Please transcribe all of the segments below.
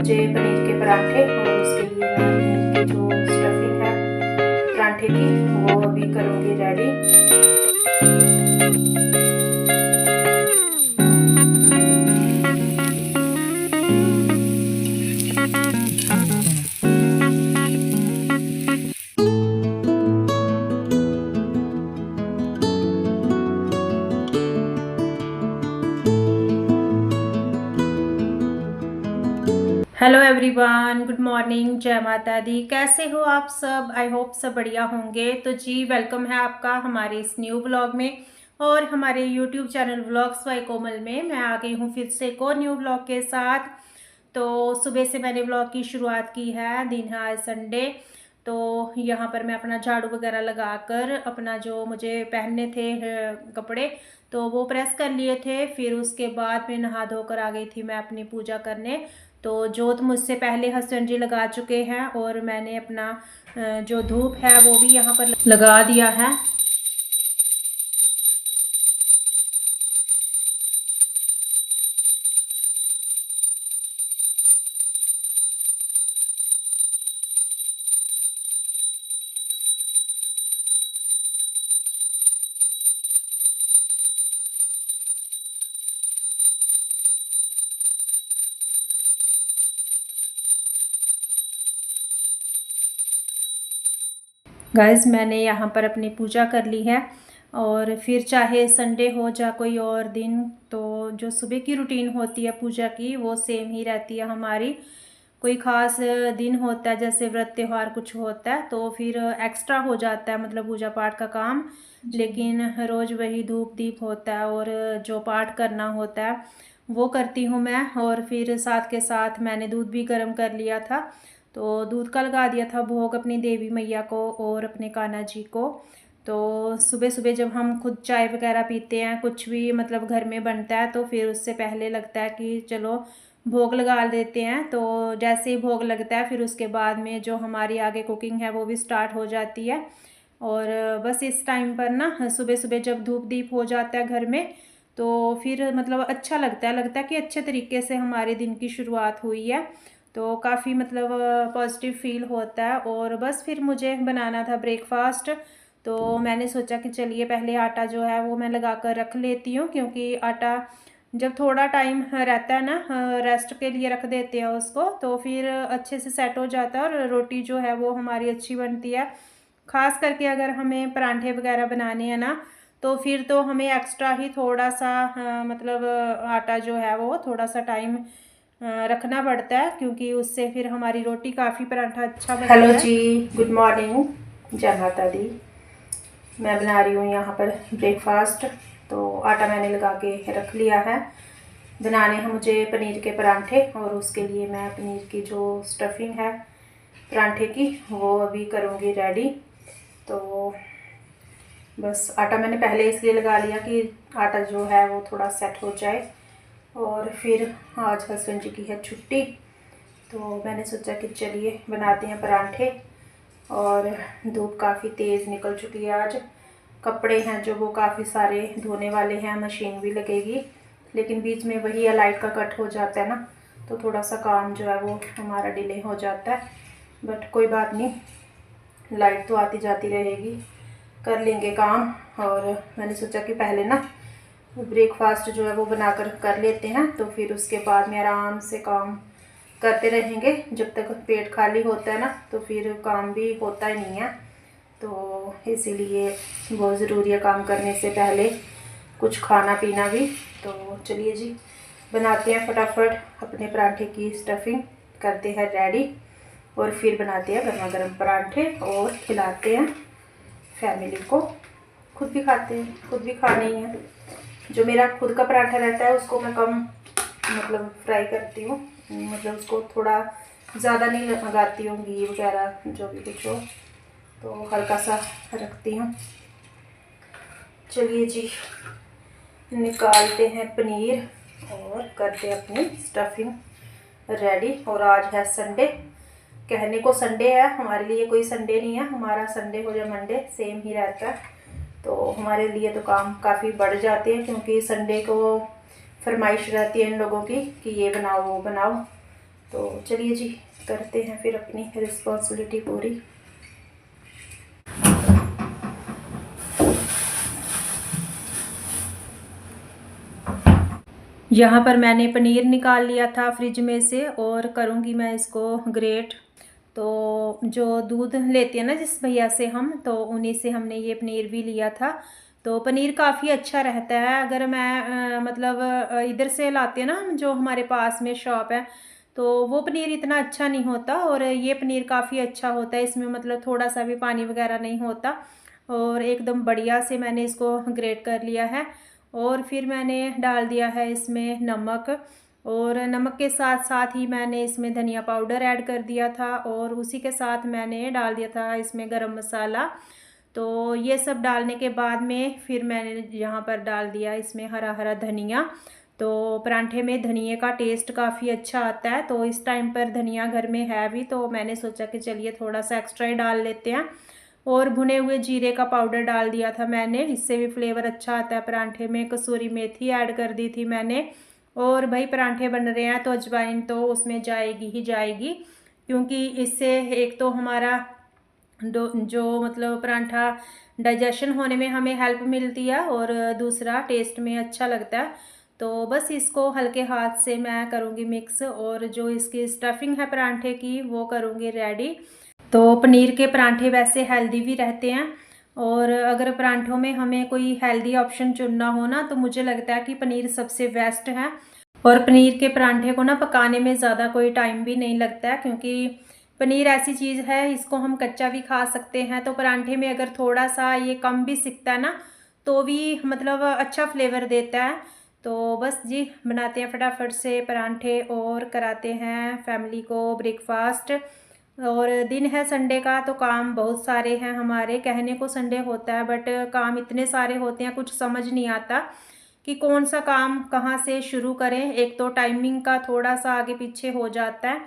मुझे पनीर के पराठे और उसके लिए मैं पनीर की जो स्टफिंग है पराठे की वो अभी करूँगी ready. Hello everyone, good morning, जय माता दी। कैसे हो आप सब? आई होप सब बढ़िया होंगे। तो जी वेलकम है आपका हमारे इस न्यू व्लॉग में और हमारे यूट्यूब चैनल व्लॉग्स बाय कोमल में मैं आ गई हूँ फिर से एक और न्यू व्लॉग के साथ। तो सुबह से मैंने व्लॉग की शुरुआत की है, दिन है आज संडे। तो यहाँ पर मैं अपना झाड़ू वगैरह लगाकर अपना जो मुझे पहनने थे कपड़े तो वो प्रेस कर लिए थे। फिर उसके बाद मैं नहा धोकर आ गई थी मैं अपनी पूजा करने। तो जोत मुझसे पहले हस्बैंड जी लगा चुके हैं और मैंने अपना जो धूप है वो भी यहाँ पर लगा दिया है। गाइस मैंने यहाँ पर अपनी पूजा कर ली है और फिर चाहे संडे हो या कोई और दिन, तो जो सुबह की रूटीन होती है पूजा की वो सेम ही रहती है हमारी। कोई ख़ास दिन होता है जैसे व्रत त्यौहार कुछ होता है तो फिर एक्स्ट्रा हो जाता है मतलब पूजा पाठ का काम, लेकिन रोज़ वही धूप दीप होता है और जो पाठ करना होता है वो करती हूँ मैं। और फिर साथ के साथ मैंने दूध भी गर्म कर लिया था, तो दूध का लगा दिया था भोग अपनी देवी मैया को और अपने कान्हा जी को। तो सुबह सुबह जब हम खुद चाय वगैरह पीते हैं, कुछ भी मतलब घर में बनता है, तो फिर उससे पहले लगता है कि चलो भोग लगा देते हैं। तो जैसे ही भोग लगता है फिर उसके बाद में जो हमारी आगे कुकिंग है वो भी स्टार्ट हो जाती है। और बस इस टाइम पर ना सुबह सुबह जब धूप दीप हो जाता है घर में तो फिर मतलब अच्छा लगता है कि अच्छे तरीके से हमारे दिन की शुरुआत हुई है। तो काफ़ी मतलब पॉजिटिव फील होता है। और बस फिर मुझे बनाना था ब्रेकफास्ट, तो मैंने सोचा कि चलिए पहले आटा जो है वो मैं लगा कर रख लेती हूँ, क्योंकि आटा जब थोड़ा टाइम रहता है ना रेस्ट के लिए रख देते हैं उसको तो फिर अच्छे से सेट हो जाता है और रोटी जो है वो हमारी अच्छी बनती है। ख़ास करके अगर हमें पराठे वगैरह बनाने हैं ना तो फिर तो हमें एक्स्ट्रा ही थोड़ा सा मतलब आटा जो है वो थोड़ा सा टाइम रखना पड़ता है, क्योंकि उससे फिर हमारी रोटी काफ़ी पराठा अच्छा बनता है। हेलो जी, गुड मॉर्निंग, जय माता दी। मैं बना रही हूँ यहाँ पर ब्रेकफास्ट। तो आटा मैंने लगा के रख लिया है। बनाने हैं मुझे पनीर के पराठे और उसके लिए मैं पनीर की जो स्टफिंग है पराठे की वो अभी करूँगी रेडी। तो बस आटा मैंने पहले इसलिए लगा लिया कि आटा जो है वो थोड़ा सेट हो जाए। और फिर आज हस्बैंड जी की है छुट्टी, तो मैंने सोचा कि चलिए बनाते हैं पराठे। और धूप काफ़ी तेज़ निकल चुकी है आज। कपड़े हैं जो वो काफ़ी सारे धोने वाले हैं, मशीन भी लगेगी, लेकिन बीच में वही है लाइट का कट हो जाता है ना, तो थोड़ा सा काम जो है वो हमारा डिले हो जाता है। बट कोई बात नहीं, लाइट तो आती जाती रहेगी, कर लेंगे काम। और मैंने सोचा कि पहले ना ब्रेकफास्ट जो है वो बनाकर कर लेते हैं, तो फिर उसके बाद में आराम से काम करते रहेंगे। जब तक पेट खाली होता है ना तो फिर काम भी होता ही नहीं है, तो इसीलिए बहुत ज़रूरी है काम करने से पहले कुछ खाना पीना भी। तो चलिए जी बनाते हैं फटाफट अपने पराठे की स्टफिंग, करते हैं रेडी और फिर बनाते हैं गर्मा गर्म पराठे और खिलाते हैं फैमिली को। खुद भी खाते हैं, खुद भी खाने ही हैं। जो मेरा खुद का पराठा रहता है उसको मैं कम मतलब फ्राई करती हूँ, मतलब उसको थोड़ा ज़्यादा नहीं लगाती हूँ घी वगैरह जो भी कुछ हो, तो हल्का सा रखती हूँ। चलिए जी निकालते हैं पनीर और करते हैं अपनी स्टफिंग रेडी। और आज है संडे, कहने को संडे है, हमारे लिए कोई संडे नहीं है, हमारा संडे हो या मंडे सेम ही रहता है। तो हमारे लिए तो काम काफ़ी बढ़ जाते हैं, क्योंकि संडे को फरमाइश रहती है इन लोगों की कि ये बनाओ वो बनाओ। तो चलिए जी, करते हैं फिर अपनी रिस्पॉन्सिबिलिटी पूरी। यहाँ पर मैंने पनीर निकाल लिया था फ्रिज में से और करूँगी मैं इसको ग्रेट। तो जो दूध लेते हैं ना जिस भैया से हम, तो उन्हीं से हमने ये पनीर भी लिया था। तो पनीर काफ़ी अच्छा रहता है। अगर मैं मतलब इधर से लाते हैं ना हम, जो हमारे पास में शॉप है, तो वो पनीर इतना अच्छा नहीं होता और ये पनीर काफ़ी अच्छा होता है। इसमें मतलब थोड़ा सा भी पानी वगैरह नहीं होता और एकदम बढ़िया से मैंने इसको ग्रेट कर लिया है। और फिर मैंने डाल दिया है इसमें नमक, और नमक के साथ साथ ही मैंने इसमें धनिया पाउडर ऐड कर दिया था और उसी के साथ मैंने डाल दिया था इसमें गरम मसाला। तो ये सब डालने के बाद में फिर मैंने यहाँ पर डाल दिया इसमें हरा हरा धनिया। तो परांठे में धनिए का टेस्ट काफ़ी अच्छा आता है, तो इस टाइम पर धनिया घर में है भी, तो मैंने सोचा कि चलिए थोड़ा सा एक्स्ट्रा ही डाल लेते हैं। और भुने हुए जीरे का पाउडर डाल दिया था मैंने, इससे भी फ्लेवर अच्छा आता है परांठे में। कसूरी मेथी ऐड कर दी थी मैंने। और भाई परांठे बन रहे हैं तो अजवाइन तो उसमें जाएगी ही जाएगी, क्योंकि इससे एक तो हमारा जो मतलब परांठा डाइजेशन होने में हमें हेल्प मिलती है और दूसरा टेस्ट में अच्छा लगता है। तो बस इसको हल्के हाथ से मैं करूँगी मिक्स, और जो इसकी स्टफिंग है परांठे की वो करूँगी रेडी। तो पनीर के परांठे वैसे हेल्दी भी रहते हैं, और अगर परांठों में हमें कोई हेल्दी ऑप्शन चुनना हो ना, तो मुझे लगता है कि पनीर सबसे बेस्ट है। और पनीर के परांठे को ना पकाने में ज़्यादा कोई टाइम भी नहीं लगता है, क्योंकि पनीर ऐसी चीज़ है इसको हम कच्चा भी खा सकते हैं। तो परांठे में अगर थोड़ा सा ये कम भी सिकता है ना, तो भी मतलब अच्छा फ्लेवर देता है। तो बस जी, बनाते हैं फटाफट से परांठे और कराते हैं फैमिली को ब्रेकफास्ट। और दिन है संडे का, तो काम बहुत सारे हैं हमारे। कहने को संडे होता है बट काम इतने सारे होते हैं, कुछ समझ नहीं आता कि कौन सा काम कहाँ से शुरू करें। एक तो टाइमिंग का थोड़ा सा आगे पीछे हो जाता है।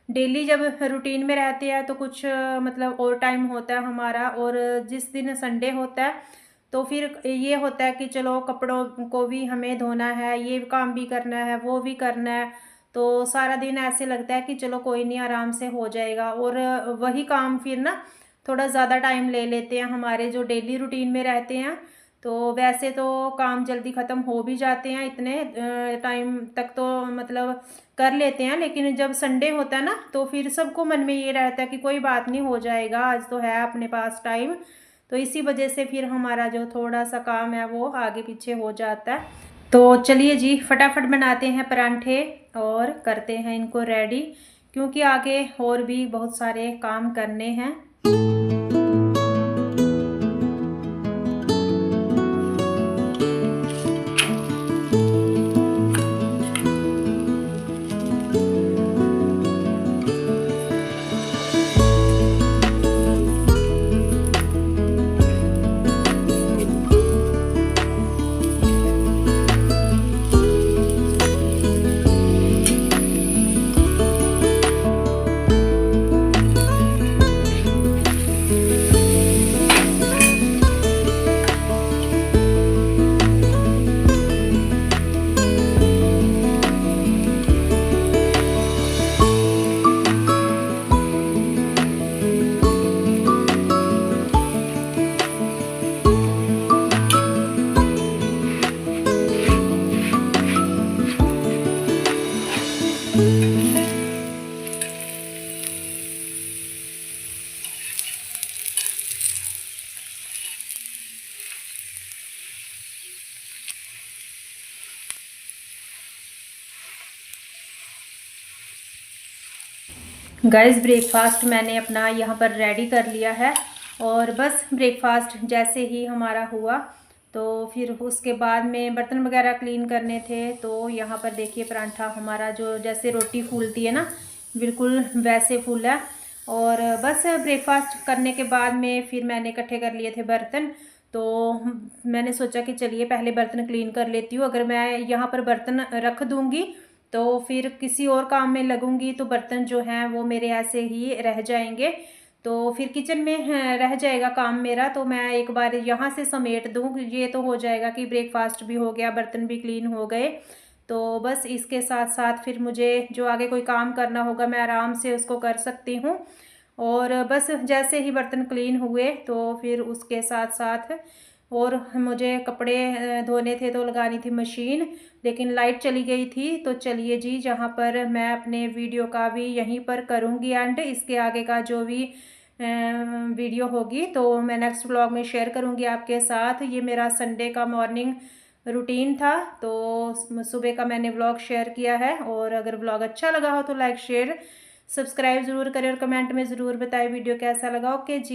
डेली जब रूटीन में रहते हैं तो कुछ मतलब और टाइम होता है हमारा, और जिस दिन संडे होता है तो फिर ये होता है कि चलो कपड़ों को भी हमें धोना है, ये काम भी करना है, वो भी करना है। तो सारा दिन ऐसे लगता है कि चलो कोई नहीं, आराम से हो जाएगा। और वही काम फिर ना थोड़ा ज़्यादा टाइम ले लेते हैं हमारे जो डेली रूटीन में रहते हैं। तो वैसे तो काम जल्दी ख़त्म हो भी जाते हैं, इतने टाइम तक तो मतलब कर लेते हैं, लेकिन जब संडे होता है ना तो फिर सबको मन में ये रहता है कि कोई बात नहीं, हो जाएगा, आज तो है अपने पास टाइम। तो इसी वजह से फिर हमारा जो थोड़ा सा काम है वो आगे पीछे हो जाता है। तो चलिए जी, फटाफट बनाते हैं परांठे और करते हैं इनको रेडी, क्योंकि आगे और भी बहुत सारे काम करने हैं। गाइस, ब्रेकफास्ट मैंने अपना यहाँ पर रेडी कर लिया है, और बस ब्रेकफास्ट जैसे ही हमारा हुआ तो फिर उसके बाद में बर्तन वगैरह क्लीन करने थे। तो यहाँ पर देखिए परांठा हमारा जो जैसे रोटी फूलती है ना, बिल्कुल वैसे फूला है। और बस ब्रेकफास्ट करने के बाद में फिर मैंने इकट्ठे कर लिए थे बर्तन। तो मैंने सोचा कि चलिए पहले बर्तन क्लीन कर लेती हूँ। अगर मैं यहाँ पर बर्तन रख दूँगी तो फिर किसी और काम में लगूंगी तो बर्तन जो हैं वो मेरे ऐसे ही रह जाएंगे, तो फिर किचन में रह जाएगा काम मेरा। तो मैं एक बार यहाँ से समेट दूँ, ये तो हो जाएगा कि ब्रेकफास्ट भी हो गया, बर्तन भी क्लीन हो गए। तो बस इसके साथ साथ फिर मुझे जो आगे कोई काम करना होगा मैं आराम से उसको कर सकती हूँ। और बस जैसे ही बर्तन क्लीन हुए तो फिर उसके साथ साथ और मुझे कपड़े धोने थे तो लगानी थी मशीन, लेकिन लाइट चली गई थी। तो चलिए जी, जहाँ पर मैं अपने वीडियो का भी यहीं पर करूँगी एंड इसके आगे का जो भी वीडियो होगी तो मैं नेक्स्ट व्लॉग में शेयर करूँगी आपके साथ। ये मेरा संडे का मॉर्निंग रूटीन था, तो सुबह का मैंने व्लॉग शेयर किया है। और अगर व्लॉग अच्छा लगा हो तो लाइक शेयर सब्सक्राइब ज़रूर करें और कमेंट में ज़रूर बताएं वीडियो कैसा लगा। ओके जी।